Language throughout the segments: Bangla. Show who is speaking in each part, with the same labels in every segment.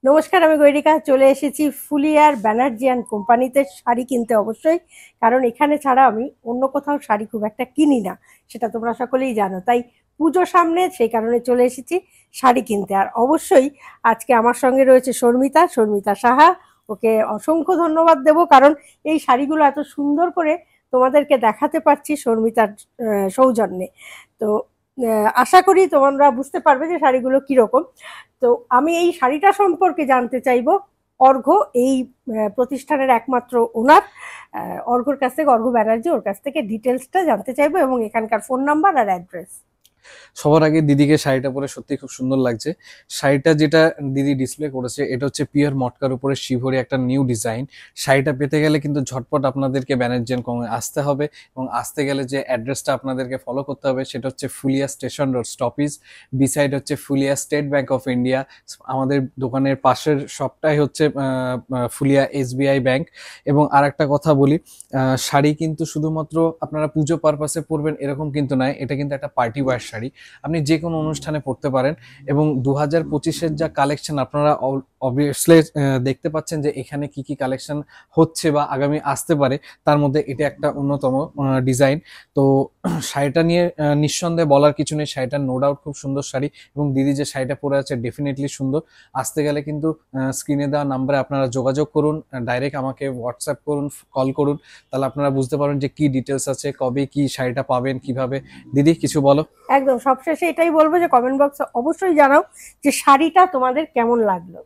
Speaker 1: নমস্কার, আমি গৈরিকা চলে এসেছি ফুলিয়ার ব্যানার্জি অ্যান্ড কোম্পানিতে শাড়ি কিনতে অবশ্যই। কারণ এখানে ছাড়া আমি অন্য কোথাও শাড়ি খুব একটা কিনি না, সেটা তোমরা সকলেই জানো। তাই পুজো সামনে, সেই কারণে চলে এসেছি শাড়ি কিনতে। আর অবশ্যই আজকে আমার সঙ্গে রয়েছে শর্মিতা শর্মিতা সাহা। ওকে অসংখ্য ধন্যবাদ দেব, কারণ এই শাড়িগুলো এত সুন্দর করে তোমাদেরকে দেখাতে পারছি শর্মিতার সৌজন্যে। তো আশা করি তোমরা বুঝতে পারবে যে শাড়িগুলো কিরকম। তো আমি এই শাড়িটা সম্পর্কে জানতে চাইবো অর্ঘ্য, এই প্রতিষ্ঠানের একমাত্র ওনার, অর্ঘ্যর কাছ থেকে, অর্ঘ্য ব্যানার্জি, ওর কাছ থেকে ডিটেলসটা জানতে চাইবো এবং এখানকার ফোন নাম্বার আর অ্যাড্রেস।
Speaker 2: সবার আগে দিদিকে শাড়িটা পরে সত্যি খুব সুন্দর লাগছে। শাড়িটা যেটা দিদি ডিসপ্লে করেছে এটা হচ্ছে পিওর মটকার উপরে শিভরি একটা নিউ ডিজাইন। শাড়িটা পেতে গেলে কিন্তু ঝটপট আপনাদেরকে ব্যানার্জি এন্ড কোমে আসতে হবে, এবং আসতে গেলে যে অ্যাড্রেসটা আপনাদেরকে ফলো করতে হবে সেটা হচ্ছে Phulia station road stoppage, beside হচ্ছে Phulia State Bank of India. আমাদের দোকানের পাশের সবটাই হচ্ছে ফুলিয়া এসবিআই ব্যাংক। এবং আর একটা কথা বলি, শাড়ি কিন্তু শুধুমাত্র আপনারা পুজো পারপাসে পরবেন এরকম কিন্তু নয়, এটা কিন্তু একটা পার্টি ওয়্যার শাড়ি। আপনি যে কোনো অনুষ্ঠানে পড়তে পারেন। এবং 2025-এর যা কালেকশন আপনারা অবভিয়াসলি দেখতে পাচ্ছেন যে এখানে কি কি কালেকশন হচ্ছে বা আগামী আসতে পারে, তার মধ্যে এটা একটা অন্যতম ডিজাইন। তো শাড়িটা নিয়ে নিঃসন্দেহে বলার কিছু নেই, শাড়িটা নো ডাউট খুব সুন্দর শাড়ি, এবং দিদি যে শাড়িটা পরে আছে ডেফিনেটলি সুন্দর। আসতে গেলে কিন্তু স্ক্রিনে দেওয়া নাম্বারে আপনারা যোগাযোগ করুন, ডাইরেক্ট আমাকে হোয়াটসঅ্যাপ করুন, কল করুন, তাহলে আপনারা বুঝতে পারবেন যে কি ডিটেলস আছে, কবে কি শাড়িটা পাবেন, কিভাবে। দিদি কিছু বলো।
Speaker 1: একদম সবশেষে এটাই বলবো যে কমেন্ট বক্সে অবশ্যই জানাও যে শাড়িটা তোমাদের কেমন লাগলো।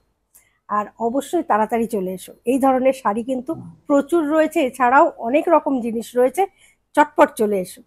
Speaker 1: আর অবশ্যই তাড়াতাড়ি চলে এসো, এই ধরনের শাড়ি কিন্তু প্রচুর রয়েছে, এছাড়াও অনেক রকম জিনিস রয়েছে। চটপট চলে এসো।